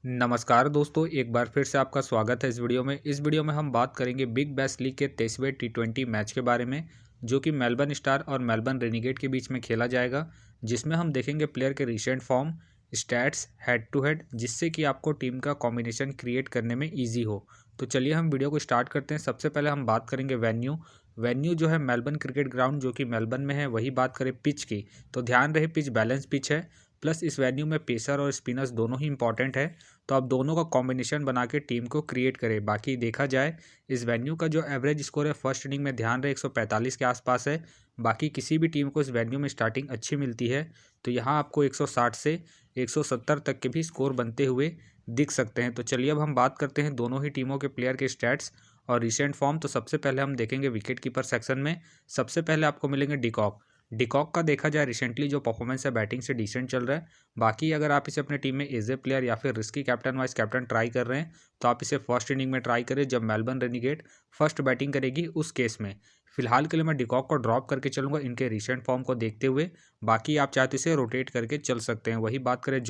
नमस्कार दोस्तों, एक बार फिर से आपका स्वागत है इस वीडियो में। इस वीडियो में हम बात करेंगे बिग बैश लीग के 23वें टी20 मैच के बारे में, जो कि मेलबर्न स्टार और मेलबर्न रेनिगेट के बीच में खेला जाएगा, जिसमें हम देखेंगे प्लेयर के recent form, stats, head to head, जिससे कि आपको टीम का कॉम्बिनेशन क्रिएट करने में ईजी हो। तो चलिए हम वीडियो को स्टार्ट करते हैं। सबसे पहले हम बात करेंगे वेन्यू जो है मेलबर्न क्रिकेट ग्राउंड, जो कि मेलबर्न में है। वही बात करें पिच की, तो ध्यान रहे पिच बैलेंस पिच है, प्लस इस वेन्यू में पेसर और स्पिनर्स दोनों ही इंपॉर्टेंट है। तो आप दोनों का कॉम्बिनेशन बना के टीम को क्रिएट करें। बाकी देखा जाए इस वेन्यू का जो एवरेज स्कोर है फर्स्ट इनिंग में, ध्यान रहे 145 के आसपास है। बाकी किसी भी टीम को इस वेन्यू में स्टार्टिंग अच्छी मिलती है, तो यहाँ आपको 160 से 170 तक के भी स्कोर बनते हुए दिख सकते हैं। तो चलिए अब हम बात करते हैं दोनों ही टीमों के प्लेयर के स्टैट्स और रिसेंट फॉर्म। तो सबसे पहले हम देखेंगे विकेट कीपर सेक्शन में। सबसे पहले आपको मिलेंगे डिकॉक। डिकॉक का देखा जाए रिसेंटली जो परफॉर्मेंस है बैटिंग से डिसेंट चल रहा है। बाकी अगर आप इसे अपने टीम में एज ए प्लेयर या फिर risky captain vice captain try कर रहे हैं, तो आप इसे फर्स्ट इनिंग में ट्राई करें जब मेलबर्न रेनिगेट फर्स्ट बैटिंग करेगी उस केस में। फिलहाल के लिए मैं डिकॉक को ड्रॉप करके चलूंगा इनके रिसेंट फॉर्म को देखते हुए। बाकी आप चाहते इसे रोटेट करके चल सकते हैं। वही बात करें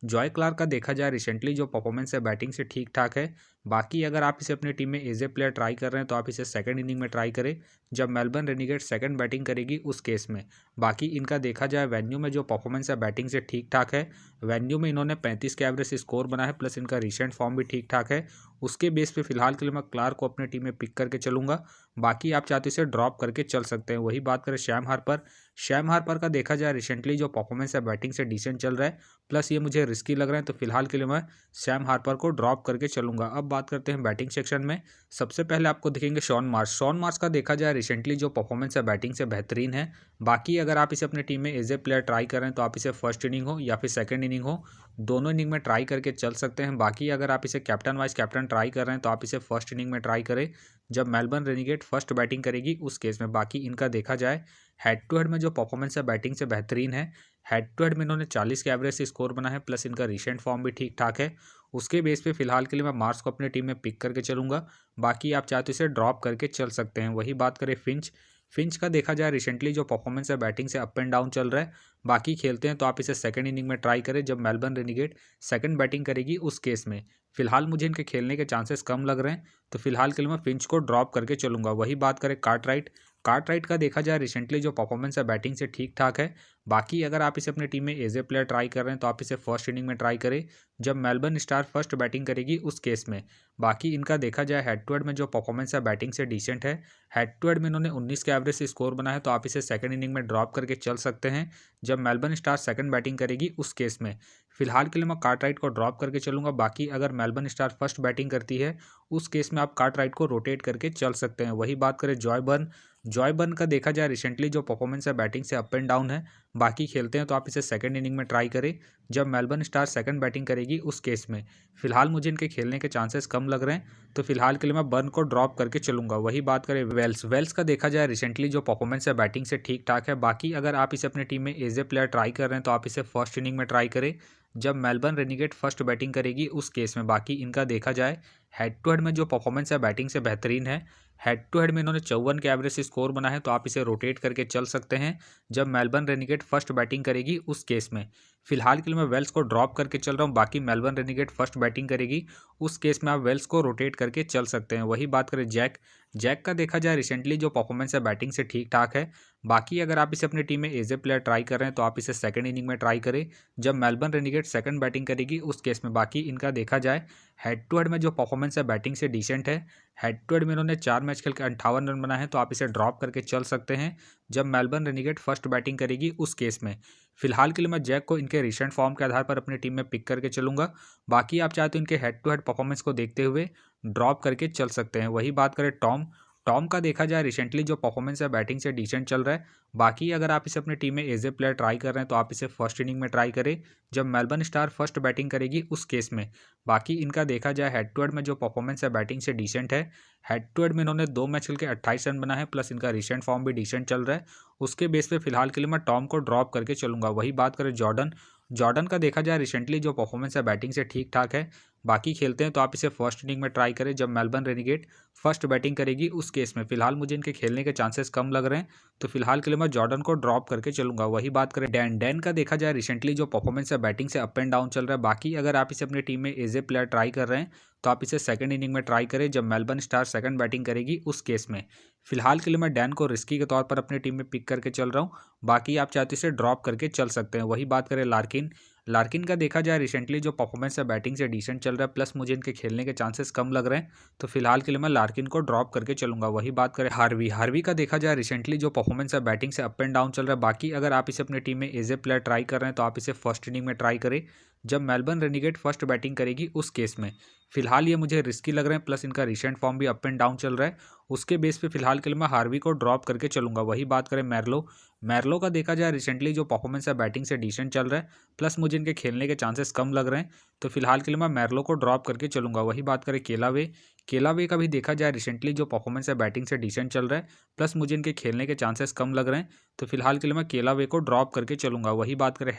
जॉय क्लार्क का देखा जाए रिसेंटली जो परफॉर्मेंस है बैटिंग से ठीक ठाक है। बाकी अगर आप इसे अपनी टीम में एज ए प्लेयर ट्राई कर रहे हैं, तो आप इसे सेकंड इनिंग में ट्राई करें जब मेलबर्न रेनिगेट सेकंड बैटिंग करेगी उस केस में। बाकी इनका देखा जाए वेन्यू में जो परफॉर्मेंस है बैटिंग से ठीक ठाक है। वेन्यू में इन्होंने 35 के एवरेज स्कोर बना है, प्लस इनका रिसेंट फॉर्म भी ठीक ठाक है। उसके बेस पे फिलहाल के लिए मैं क्लार्क को अपने टीम में पिक करके चलूंगा। बाकी आप चाहते इसे ड्रॉप करके चल सकते हैं। वही बात करें शैम हार्पर का देखा जाए रिसेंटली जो परफॉर्मेंस है बैटिंग से डिसेंट चल रहा है, प्लस ये मुझे रिस्की लग रहा है, तो फिलहाल के लिए मैं सैम हार्पर को ड्रॉप करके चलूंगा। अब बात करते हैं बैटिंग सेक्शन में। सबसे पहले आपको दिखेंगे शॉन मार्श का देखा जाए रिसेंटली जो परफॉर्मेंस है बैटिंग से बेहतरीन है। बाकी अगर आप इसे अपनी टीम में एज ए प्लेयर ट्राई कर रहे हैं, तो आप इसे फर्स्ट इनिंग हो या फिर सेकंड इनिंग हो, दोनों इनिंग में ट्राई करके चल सकते हैं। बाकी अगर आप इसे कैप्टन वाइस कैप्टन ट्राई कर रहे हैं, तो आप इसे फर्स्ट इनिंग में ट्राई करें जब मेलबर्न रेनिगेट फर्स्ट बैटिंग करेगी उस केस में। बाकी इनका देखा जाए हेड टू हेड में जो परफॉर्मेंस है बैटिंग से बेहतरीन है। हेड टू हेड में इन्होंने 40 के एवरेज से स्कोर बना है, प्लस इनका रिसेंट फॉर्म भी ठीक ठाक है। उसके बेस पे फिलहाल के लिए मैं मार्स को अपनी टीम में पिक करके चलूंगा। बाकी आप चाहते इसे ड्रॉप करके चल सकते हैं। वही बात करें फिंच का देखा जाए रिसेंटली जो परफॉर्मेंस है बैटिंग से अप एंड डाउन चल रहा है। बाकी खेलते हैं तो आप इसे सेकंड इनिंग में ट्राई करें जब मेलबर्न रेनिगेट सेकंड बैटिंग करेगी उस केस में। फिलहाल मुझे इनके खेलने के चांसेस कम लग रहे हैं, तो फिलहाल के लिए मैं फिंच को ड्रॉप करके चलूंगा। वही बात करें कार्टराइट का देखा जाए रिसेंटली जो परफॉर्मेंस है बैटिंग से ठीक ठाक है। बाकी अगर आप इसे अपनी टीम में एज ए प्लेयर ट्राई कर रहे हैं, तो आप इसे फर्स्ट इनिंग में ट्राई करें जब मेलबर्न स्टार फर्स्ट बैटिंग करेगी उस केस में। बाकी इनका देखा जाए हेड टू हेड में जो परफॉर्मेंस है बैटिंग से डिसेंट है। हेड टू हेड में इन्होंने 19 के एवरेज से स्कोर बना है, तो आप इसे सेकंड इनिंग में ड्रॉप करके चल सकते हैं जब मेलबर्न स्टार सेकंड बैटिंग करेगी उस केस में। फिलहाल के लिए मैं कार्टराइट को ड्रॉप करके चलूंगा। बाकी अगर मेलबर्न स्टार फर्स्ट बैटिंग करती है उस केस में आप कार्टराइट को रोटेट करके चल सकते हैं। वही बात करें जॉयबर्न का देखा जाए रिसेंटली जो परफॉर्मेंस है बैटिंग से अप एंड डाउन है। बाकी खेलते हैं तो आप इसे सेकंड इनिंग में ट्राई करें जब मेलबर्न स्टार सेकंड बैटिंग करेगी उस केस में। फिलहाल मुझे इनके खेलने के चांसेस कम लग रहे हैं, तो फिलहाल के लिए मैं बर्न को ड्रॉप करके चलूंगा। वही बात करें वेल्स का देखा जाए रिसेंटली जो परफॉर्मेंस है बैटिंग से ठीक ठाक है। बाकी अगर आप इसे अपनी टीम में एज ए प्लेयर ट्राई कर रहे हैं, तो आप इसे फर्स्ट इनिंग में ट्राई करें जब मेलबर्न रेनिगेट फर्स्ट बैटिंग करेगी उस केस में। बाकी इनका देखा जाए हेड टू हेड में जो परफॉर्मेंस है बैटिंग से बेहतरीन है। हेड टू हेड में इन्होंने 54 के एवरेज से स्कोर बना है, तो आप इसे रोटेट करके चल सकते हैं जब मेलबर्न रेनिगेट फर्स्ट बैटिंग करेगी उस केस में। फिलहाल के लिए मैं वेल्स को ड्रॉप करके चल रहा हूँ। बाकी मेलबर्न रेनिगेट फर्स्ट बैटिंग करेगी उस केस में आप वेल्स को रोटेट करके चल सकते हैं। वही बात करें जैक का देखा जाए रिसेंटली जो परफॉर्मेंस है बैटिंग से ठीक ठाक है। बाकी अगर आप इसे अपनी टीम में एज ए प्लेयर ट्राई कर रहे हैं, तो आप इसे सेकंड इनिंग में ट्राई करें जब मेलबर्न रेनिगेट सेकंड बैटिंग करेगी उस केस में। बाकी इनका देखा जाए हेड टू हेड में जो परफॉर्मेंस है बैटिंग से डिसेंट है। हेड टू हेड में इन्होंने 4 मैच खेल के 58 रन बना है, तो आप इसे ड्रॉप करके चल सकते हैं जब मेलबर्न रेनिगेट फर्स्ट बैटिंग करेगी उस केस में। फिलहाल के लिए मैं जैक को इनके रिसेंट फॉर्म के आधार पर अपनी टीम में पिक करके चलूंगा। बाकी आप चाहते हो इनके हेड टू हेड परफॉर्मेंस को देखते हुए ड्रॉप करके चल सकते हैं। वही बात करें टॉम का देखा जाए रिसेंटली जो परफॉर्मेंस है बैटिंग से डिसेंट चल रहा है। बाकी अगर आप इसे अपनी टीम में एज ए प्लेयर ट्राई कर रहे हैं, तो आप इसे फर्स्ट इनिंग में ट्राई करें जब मेलबर्न स्टार फर्स्ट बैटिंग करेगी उस केस में। बाकी इनका देखा जाए हेड टू हेड में जो परफॉर्मेंस है बैटिंग से डिसेंट है। हेड टू हेड में इन्होंने 2 मैच खेल के 28 रन बना है, प्लस इनका रिसेंट फॉर्म भी डिसेंट चल रहा है। उसके बेस पे फिलहाल के लिए मैं टॉम को ड्रॉप करके चलूंगा। वही बात करें जॉर्डन का देखा जाए रिसेंटली जो परफॉर्मेंस है बैटिंग से ठीक ठाक है। बाकी खेलते हैं तो आप इसे फर्स्ट इनिंग में ट्राई करें जब मेलबर्न रेनिगेट फर्स्ट बैटिंग करेगी उस केस में। फिलहाल मुझे इनके खेलने के चांसेस कम लग रहे हैं, तो फिलहाल के लिए मैं जॉर्डन को ड्रॉप करके चलूंगा। वही बात करें डैन का देखा जाए रिसेंटली जो परफॉर्मेंस है बैटिंग से अप एंड डाउन चल रहा है। बाकी अगर आप इसे अपनी टीम में एज ए प्लेयर ट्राई कर रहे हैं तो आप इसे सेकंड इनिंग में ट्राई करें जब मेलबर्न स्टार सेकंड बैटिंग करेगी उस केस में। फिलहाल के लिए मैं डैन को रिस्की के तौर पर अपनी टीम में पिक करके चल रहा हूँ। बाकी आप चाहते इसे ड्रॉप करके चल सकते हैं। वही बात करें लार्किन का देखा जाए रिसेंटली जो परफॉर्मेंस है बैटिंग से डिसेंट चल रहा है, प्लस मुझे इनके खेलने के चांसेस कम लग रहे हैं, तो फिलहाल के लिए मैं लार्किन को ड्रॉप करके चलूंगा। वही बात करें हार्वी का देखा जाए रिसेंटली जो परफॉर्मेंस है बैटिंग से अप एंड डाउन चल रहा है। बाकी अगर आप इसे अपनी टीम में एज ए प्लेयर ट्राई कर रहे हैं तो आप इसे फर्स्ट इनिंग में ट्राई करें जब मेलबर्न रेनिगेट फर्स्ट बैटिंग करेगी उस केस में। फिलहाल ये मुझे रिस्की लग रहे हैं, प्लस इनका रिसेंट फॉर्म भी अप एंड डाउन चल रहा है। उसके बेस पे फिलहाल के लिए मैं हार्वी को ड्रॉप करके चलूंगा। वही बात करें मैर्लो का देखा जाए रिसेंटली जो परफॉर्मेंस है बैटिंग से डिसेंट चल रहा है, प्लस मुझे इनके खेलने के चांसेस कम लग रहे हैं, तो फिलहाल के लिए मैं मैर्लो को ड्रॉप करके चलूंगा। वही बात करें केलावे का भी देखा जाए रिसेंटली जो परफॉर्मेंस है बैटिंग से डिसेंट चल रहा है, प्लस मुझे इनके खेलने के चांसेस कम लग रहे हैं, तो फिलहाल के लिए मैं केलावे को ड्रॉप करके चलूंगा। वही बात करें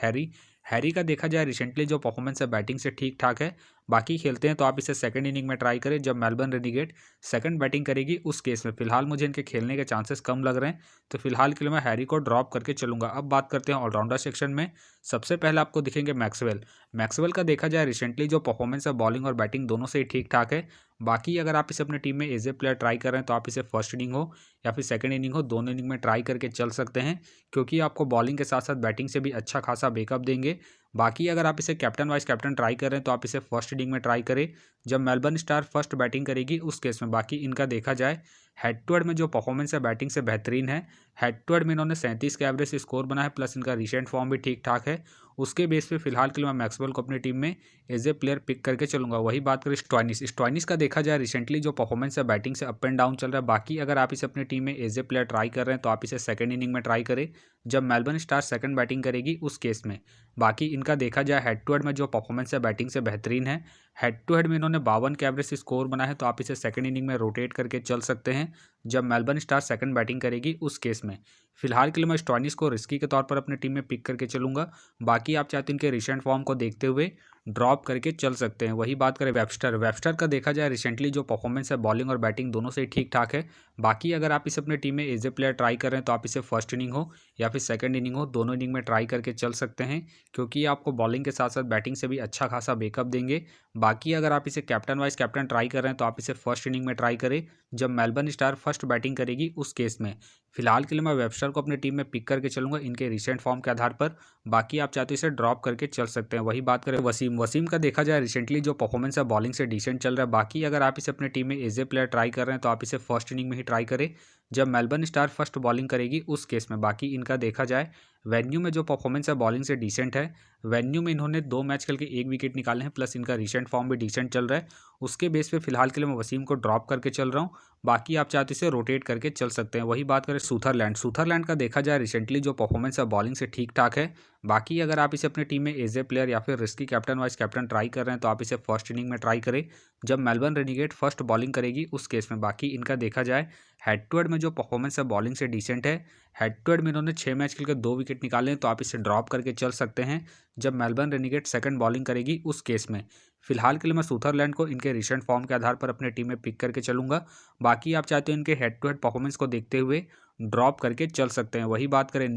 हैरी का देखा जाए रिसेंटली जो परफॉर्मेंस है बैटिंग से ठीक ठाक है। बाकी खेलते हैं तो आप इसे सेकंड इनिंग में ट्राई करें जब मेलबर्न रेनिगेट सेकंड बैटिंग करेगी उस केस में। फिलहाल मुझे इनके खेलने के चांसेस कम लग रहे हैं, तो फिलहाल के लिए मैं हैरी को ड्रॉप करके चलूंगा। अब बात करते हैं ऑलराउंडर सेक्शन में। सबसे पहले आपको दिखेंगे मैक्सवेल का देखा जाए रिसेंटली जो परफॉर्मेंस है बॉलिंग और बैटिंग दोनों से ही ठीक ठाक है। बाकी अगर आप इसे अपनी टीम में एज ए प्लेयर ट्राई कर रहे हैं तो आप इसे फर्स्ट इनिंग हो या फिर सेकंड इनिंग हो, दोनों इनिंग में ट्राई करके चल सकते हैं, क्योंकि आपको बॉलिंग के साथ साथ बैटिंग से भी अच्छा खासा बैकअप देंगे। बाकी अगर आप इसे कैप्टन वाइस कैप्टन ट्राई कर रहे हैं तो आप इसे फर्स्ट इनिंग में ट्राई करें जब मेलबर्न स्टार फर्स्ट बैटिंग करेगी उस केस में। बाकी इनका देखा जाए हेड टू हेड में जो परफॉर्मेंस है बैटिंग से बेहतरीन है। हेड टू हेड में इन्होंने 37 के एवरेज स्कोर बना है, प्लस इनका रिसेंट फॉर्म भी ठीक ठाक है। उसके बेस पे फिलहाल के लिए मैं मैक्सवेल को अपनी टीम में एज ए प्लेयर पिक करके चलूंगा। वही बात करें स्टॉइनिस का देखा जाए रिसेंटली जो परफॉर्मेंस है बैटिंग से अप एंड डाउन चल रहा है। बाकी अगर आप इसे अपनी टीम में एज ए प्लेयर ट्राई कर रहे हैं तो आप इसे सेकंड इनिंग में ट्राई करें जब मेलबर्न स्टार सेकंड बैटिंग करेगी उस केस में। बाकी इनका देखा जाए हेड टू हेड में जो परफॉर्मेंस है बैटिंग से बेहतरीन है। हेड टू हेड में इन्होंने 52 के एवरेज स्कोर बना है, तो आप इसे सेकंड इनिंग में रोटेट करके चल सकते हैं जब मेलबर्न स्टार सेकंड बैटिंग करेगी उस केस में। फिलहाल के लिए मैं स्टॉइनिस को रिस्की के तौर पर अपनी टीम में पिक करके चलूंगा। बाकी आप चाहते हैं इनके रिसेंट फॉर्म को देखते हुए ड्रॉप करके चल सकते हैं। वही बात करें वेबस्टर का देखा जाए रिसेंटली जो परफॉर्मेंस है बॉलिंग और बैटिंग दोनों से ही ठीक ठाक है। बाकी अगर आप इसे अपनी टीम में एज ए प्लेयर ट्राई कर रहे हैं तो आप इसे फर्स्ट इनिंग हो या फिर सेकंड इनिंग हो, दोनों इनिंग में ट्राई करके चल सकते हैं, क्योंकि ये आपको बॉलिंग के साथ साथ बैटिंग से भी अच्छा खासा बैकअप देंगे। बाकी अगर आप इसे कैप्टन वाइस कैप्टन ट्राई कर रहे हैं तो आप इसे फर्स्ट इनिंग में ट्राई करें जब मेलबर्न स्टार फर्स्ट बैटिंग करेगी उस केस में। फिलहाल के लिए मैं वेबस्टर को अपनी टीम में पिक करके चलूंगा इनके रिसेंट फॉर्म के आधार पर। बाकी आप चाहते इसे ड्रॉप करके चल सकते हैं। वही बात करें वसीम का देखा जाए रिसेंटली जो परफॉर्मेंस है बॉलिंग से डिसेंट चल रहा है। बाकी अगर आप इसे अपनी टीम में एज ए प्लेयर ट्राई कर रहे हैं तो आप इसे फर्स्ट इनिंग में ही ट्राई करें जब मेलबर्न स्टार फर्स्ट बॉलिंग करेगी उस केस में। बाकी इनका देखा जाए वेन्यू में जो परफॉर्मेंस है बॉलिंग से डिसेंट है। वेन्यू में इन्होंने 2 मैच खेल के 1 विकेट निकाले हैं, प्लस इनका रिसेंट फॉर्म भी डिसेंट चल रहा है। उसके बेस पे फिलहाल के लिए मैं वसीम को ड्रॉप करके चल रहा हूँ। बाकी आप चाहते इसे रोटेट करके चल सकते हैं। वही बात करें सूथरलैंड का देखा जाए रिसेंटली जो परफॉर्मेंस है बॉलिंग से ठीक ठाक है। बाकी अगर आप इसे अपनी टीम में एज ए प्लेयर या फिर risky captain vice captain try कर रहे हैं तो आप इसे फर्स्ट इनिंग में ट्राई करें जब मेलबर्न रेनिगेट फर्स्ट बॉलिंग करेगी उस केस में। बाकी इनका देखा जाए हेड टू हेड में जो परफॉर्मेंस है बॉलिंग से डिसेंट है। हेड टू हेड में इन्होंने 6 मैच खेल के 2 विकेट निकाले हैं, तो आप इसे ड्रॉप करके चल सकते हैं जब मेलबर्न रेनिगेट सेकंड बॉलिंग करेगी उस केस में। फिलहाल के लिए मैं सूथरलैंड को इनके रिसेंट फॉर्म के आधार पर अपने टीम में पिक करके चलूंगा। बाकी आप चाहते हो इनके हेड टू हेड परफॉर्मेंस को देखते हुए ड्रॉप करके चल सकते हैं। वही बात करें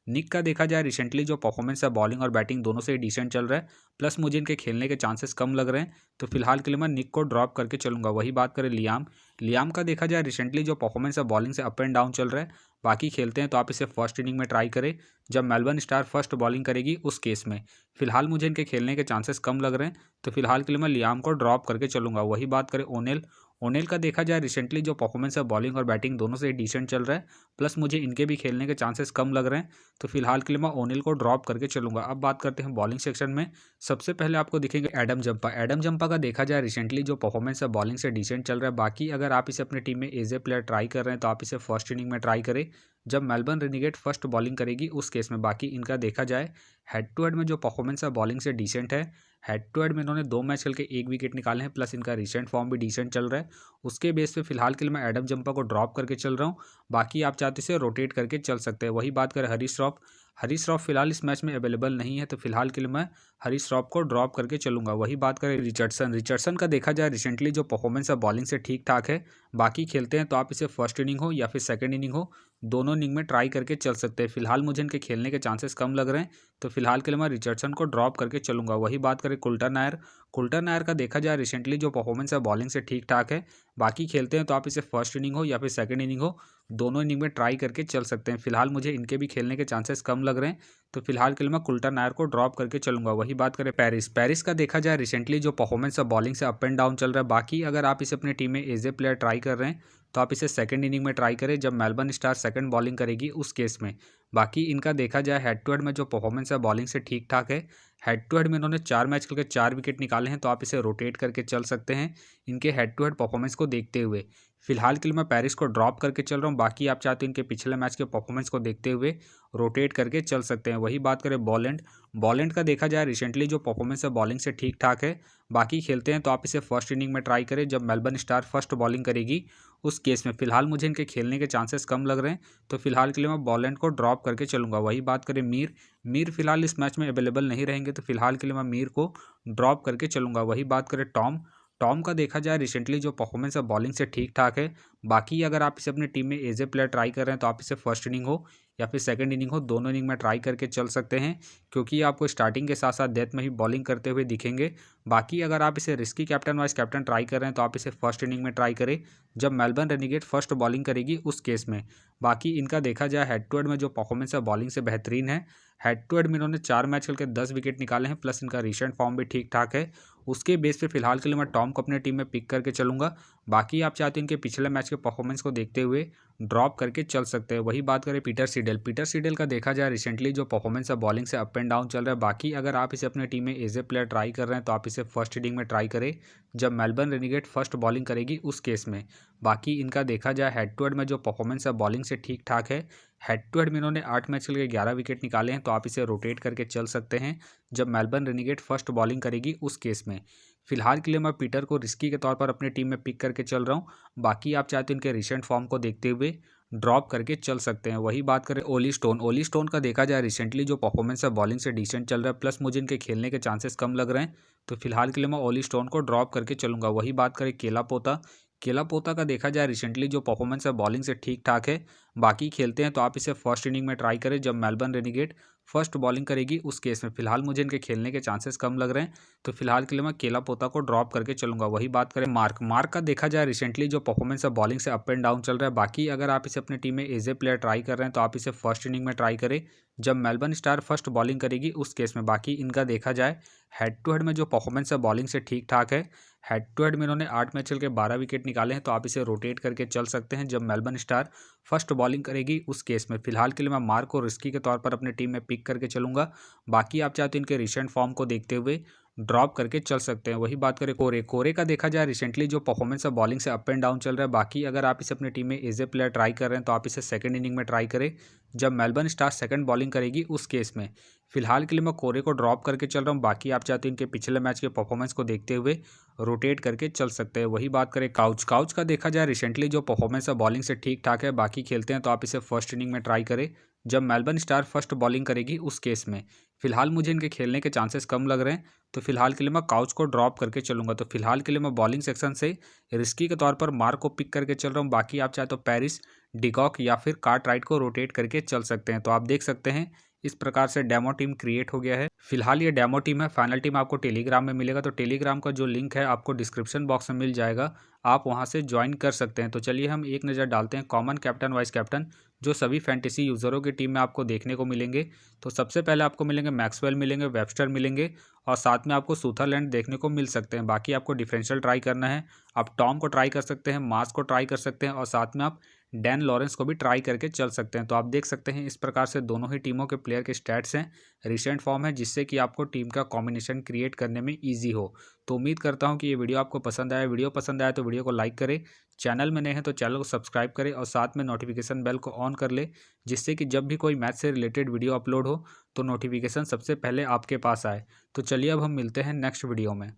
निक का देखा जाए रिसेंटली जो परफॉर्मेंस है बॉलिंग और बैटिंग दोनों से ही डिसेंट चल रहा है, प्लस मुझे इनके खेलने के चांसेस कम लग रहे हैं, तो फिलहाल के लिए मैं निक को ड्रॉप करके चलूंगा। वही बात करें लियाम का देखा जाए रिसेंटली जो परफॉर्मेंस है बॉलिंग से अप एंड डाउन चल रहा है। बाकी खेलते हैं तो आप इसे फर्स्ट इनिंग में ट्राई करें जब मेलबर्न स्टार फर्स्ट बॉलिंग करेगी उस केस में। फिलहाल मुझे इनके खेलने के चांसेस कम लग रहे हैं, तो फिलहाल के लिए मैं लियाम को ड्रॉप करके चलूंगा। वही बात करें ओनेल का देखा जाए रिसेंटली जो परफॉर्मेंस है बॉलिंग और बैटिंग दोनों से डिसेंट चल रहा है, प्लस मुझे इनके भी खेलने के चांसेस कम लग रहे हैं, तो फिलहाल के लिए मैं ओनेल को ड्रॉप करके चलूंगा। अब बात करते हैं बॉलिंग सेक्शन में। सबसे पहले आपको दिखेंगे एडम जंपा का देखा जाए रिसेंटली जो परफॉर्मेंस है बॉलिंग से डिसेंट चल रहा है। बाकी अगर आप इसे अपनी टीम में एज ए प्लेयर ट्राई कर रहे हैं तो आप इसे फर्स्ट इनिंग में ट्राई करें जब मेलबर्न रेनिगेट फर्स्ट बॉलिंग करेगी उस केस में। बाकी इनका देखा जाए हेड टू हेड में जो परफॉर्मेंस है बॉलिंग से डिसेंट है। हेड टू हेड में इन्होंने 2 मैच खेल के 1 विकेट निकाले हैं, प्लस इनका रिसेंट फॉर्म भी डिसेंट चल रहा है। उसके बेस पे फिलहाल के लिए मैं एडम जंपा को ड्रॉप करके चल रहा हूँ। बाकी आप चाहते से रोटेट करके चल सकते हैं। वही बात करें हरीश रॉफ फिलहाल इस मैच में अवेलेबल नहीं है, तो फिलहाल के लिए मैं हरीश रॉफ को ड्रॉप करके चलूंगा। वही बात करें रिचर्डसन का देखा जाए रिसेंटली जो परफॉर्मेंस है बॉलिंग से ठीक ठाक है। बाकी खेलते हैं तो आप इसे फर्स्ट इनिंग हो या फिर सेकंड इनिंग हो, दोनों इनिंग में ट्राई करके चल सकते हैं। फिलहाल मुझे इनके खेलने के चांसेस कम लग रहे हैं, तो फिलहाल के लिए मैं रिचर्डसन को ड्रॉप करके चलूंगा। वही बात करें कुल्टर नायर का देखा जाए रिसेंटली जो परफॉर्मेंस है बॉलिंग से ठीक ठाक है। बाकी खेलते हैं तो आप इसे फर्स्ट इनिंग हो या फिर सेकंड इनिंग हो, दोनों इनिंग में ट्राई करके चल सकते हैं। फिलहाल मुझे इनके भी खेलने के चांसेस कम लग रहे हैं, तो फिलहाल के लिए मैं कुल्टर नायर को ड्रॉप करके चलूंगा। वही बात करें पेरिस का देखा जाए रिसेंटली जो परफॉर्मेंस है बॉलिंग से अप एंड डाउन चल रहा है। बाकी अगर आप इसे अपनी टीम में एज ए प्लेयर ट्राई कर रहे हैं तो आप इसे सेकंड इनिंग में ट्राई करें जब मेलबर्न स्टार सेकंड बॉलिंग करेगी उस केस में। बाकी इनका देखा जाए हेड टू हेड में जो परफॉर्मेंस है बॉलिंग से ठीक ठाक है। हेड टू हेड में इन्होंने 4 मैच खेल के 4 विकेट निकाले हैं, तो आप इसे रोटेट करके चल सकते हैं इनके हेड टू हेड परफॉर्मेंस को देखते हुए। फिलहाल के लिए मैं पेरिस को ड्रॉप करके चल रहा हूँ। बाकी आप चाहते हो इनके पिछले मैच के परफॉर्मेंस को देखते हुए रोटेट करके चल सकते हैं। वही बात करें बॉलैंड का देखा जाए रिसेंटली जो परफॉर्मेंस है बॉलिंग से ठीक ठाक है। बाकी खेलते हैं तो आप इसे फर्स्ट इनिंग में ट्राई करें जब मेलबर्न स्टार फर्स्ट बॉलिंग करेगी उस केस में। फिलहाल मुझे इनके खेलने के चांसेस कम लग रहे हैं, तो फिलहाल के लिए मैं बॉलैंड को ड्रॉप करके चलूंगा। वही बात करें मीर फिलहाल इस मैच में अवेलेबल नहीं रहेंगे, तो फिलहाल के लिए मैं मीर को ड्रॉप करके चलूंगा। वही बात करें टॉम का देखा जाए रिसेंटली जो परफॉर्मेंस है बॉलिंग से ठीक ठाक है। बाकी अगर आप इसे अपनी टीम में एज ए प्लेयर ट्राई कर रहे हैं तो आप इसे फर्स्ट इनिंग हो या फिर सेकंड इनिंग हो, दोनों इनिंग में ट्राई करके चल सकते हैं, क्योंकि आपको स्टार्टिंग के साथ साथ डेथ में भी बॉलिंग करते हुए दिखेंगे। बाकी अगर आप इसे risky captain vice captain try कर रहे हैं तो आप इसे फर्स्ट इनिंग में ट्राई करें जब मेलबर्न रेनिगेट फर्स्ट बॉलिंग करेगी उस केस में। बाकी इनका देखा जाए हेड टू हेड में जो परफॉर्मेंस है बॉलिंग से बेहतरीन है। हेड टू हेड में इन्होंने 4 मैच खेल के 10 विकेट निकाले हैं, प्लस इनका रिसेंट फॉर्म भी ठीक ठाक है। उसके बेस पे फिलहाल के लिए मैं टॉम को अपने टीम में पिक करके चलूंगा। बाकी आप चाहते हैं इनके पिछले मैच के परफॉर्मेंस को देखते हुए ड्रॉप करके चल सकते हैं। वही बात करें पीटर सीडल का देखा जाए रिसेंटली जो परफॉर्मेंस है बॉलिंग से अप एंड डाउन चल रहा है। बाकी अगर आप इसे अपने टीम में एज ए प्लेयर ट्राई कर रहे हैं तो आप इसे फर्स्ट इनिंग में ट्राई करें जब मेलबर्न रेनिगेट फर्स्ट बॉलिंग करेगी उस केस में। बाकी इनका देखा जाए हेड टू हेड में जो परफॉर्मेंस है बॉलिंग से ठीक ठाक है। हेड टू हेड में इन्होंने 8 मैच खेल के 11 विकेट निकाले हैं, तो आप इसे रोटेट करके चल सकते हैं जब मेलबर्न रेनिगेट फर्स्ट बॉलिंग करेगी उस केस में। फिलहाल के लिए मैं पीटर को रिस्की के तौर पर अपनी टीम में पिक करके चल रहा हूँ। बाकी आप चाहते हैं इनके रिसेंट फॉर्म को देखते हुए ड्रॉप करके चल सकते हैं। वही बात करें ओली स्टोन का देखा जाए रिसेंटली जो परफॉर्मेंस है बॉलिंग से डिसेंट चल रहा है, प्लस मुझे इनके खेलने के चांसेस कम लग रहे हैं, तो फिलहाल के लिए मैं ओली स्टोन को ड्रॉप करके चलूंगा। वही बात करें केला पोता का देखा जाए रिसेंटली जो परफॉर्मेंस है बॉलिंग से ठीक ठाक है। बाकी खेलते हैं तो आप इसे फर्स्ट इनिंग में ट्राई करें जब मेलबर्न रेनिगेट फर्स्ट बॉलिंग करेगी उस केस में। फिलहाल मुझे इनके खेलने के चांसेस कम लग रहे हैं, तो फिलहाल के लिए मैं केला पोता को ड्रॉप करके चलूंगा। वही बात करें मार्क का देखा जाए रिसेंटली जो परफॉर्मेंस है बॉलिंग से अप एंड डाउन चल रहा है। बाकी अगर आप इसे अपनी टीम में एज ए प्लेयर ट्राई कर रहे हैं तो आप इसे फर्स्ट इनिंग में ट्राई करें जब मेलबर्न स्टार फर्स्ट बॉलिंग करेगी उस केस में। बाकी इनका देखा जाए हेड टू हेड में जो परफॉर्मेंस है बॉलिंग से ठीक ठाक है। हेड टू हेड में इन्होंने 8 मैच खेल के 12 विकेट निकाले हैं, तो आप इसे रोटेट करके चल सकते हैं जब मेलबर्न स्टार फर्स्ट बॉलिंग करेगी उस केस में। फिलहाल के लिए मैं मार्क को रिस्की के तौर पर अपनी टीम में पिक करके चलूंगा। बाकी आप चाहते हैं इनके रिसेंट फॉर्म को देखते हुए ड्रॉप करके चल सकते हैं। वही बात करें कोरे का देखा जाए रिसेंटली जो परफॉर्मेंस है बॉलिंग से अप एंड डाउन चल रहा है। बाकी अगर आप इसे अपनी टीम में एज ए प्लेयर ट्राई कर रहे हैं तो आप इसे सेकंड इनिंग में ट्राई करें जब मेलबर्न स्टार सेकंड बॉलिंग करेगी उस केस में। फिलहाल के लिए मैं कोरे को ड्रॉप करके चल रहा हूँ। बाकी आप चाहते हैं इनके पिछले मैच के परफॉर्मेंस को देखते हुए रोटेट करके चल सकते हैं। वही बात करें काउच का देखा जाए रिसेंटली जो परफॉर्मेंस है बॉलिंग से ठीक ठाक है। बाकी खेलते हैं तो आप इसे फर्स्ट इनिंग में ट्राई करें जब मेलबर्न स्टार फर्स्ट बॉलिंग करेगी उस केस में। फिलहाल मुझे इनके खेलने के चांसेस कम लग रहे हैं, तो फिलहाल के लिए मैं काउच को ड्रॉप करके चलूंगा। तो फिलहाल के लिए मैं बॉलिंग सेक्शन से रिस्की के तौर पर मार्क को पिक करके चल रहा हूँ। बाकी आप चाहे तो पेरिस, डिकॉक या फिर कार्टराइट को रोटेट करके चल सकते हैं। तो आप देख सकते हैं इस प्रकार से डेमो टीम क्रिएट हो गया है। फिलहाल ये डेमो टीम है, फाइनल टीम आपको टेलीग्राम में मिलेगा, तो टेलीग्राम का जो लिंक है आपको डिस्क्रिप्शन बॉक्स में मिल जाएगा, आप वहां से ज्वाइन कर सकते हैं। तो चलिए हम एक नज़र डालते हैं कॉमन कैप्टन वाइस कैप्टन जो सभी फैंटेसी यूज़रों की टीम में आपको देखने को मिलेंगे। तो सबसे पहले आपको मिलेंगे मैक्सवेल मिलेंगे, वेबस्टर मिलेंगे और साथ में आपको सुथरलैंड देखने को मिल सकते हैं। बाकी आपको डिफरेंशियल ट्राई करना है, आप टॉम को ट्राई कर सकते हैं, मास को ट्राई कर सकते हैं और साथ में आप डैन लॉरेंस को भी ट्राई करके चल सकते हैं। तो आप देख सकते हैं इस प्रकार से दोनों ही टीमों के प्लेयर के स्टैट्स हैं, रिसेंट फॉर्म है, जिससे कि आपको टीम का कॉम्बिनेशन क्रिएट करने में ईजी हो। तो उम्मीद करता हूं कि ये वीडियो आपको पसंद आया। वीडियो पसंद आया तो वीडियो को लाइक करें, चैनल में नए हैं तो चैनल को सब्सक्राइब करें और साथ में नोटिफिकेशन बेल को ऑन कर ले, जिससे कि जब भी कोई मैच से रिलेटेड वीडियो अपलोड हो तो नोटिफिकेशन सबसे पहले आपके पास आए। तो चलिए अब हम मिलते हैं नेक्स्ट वीडियो में।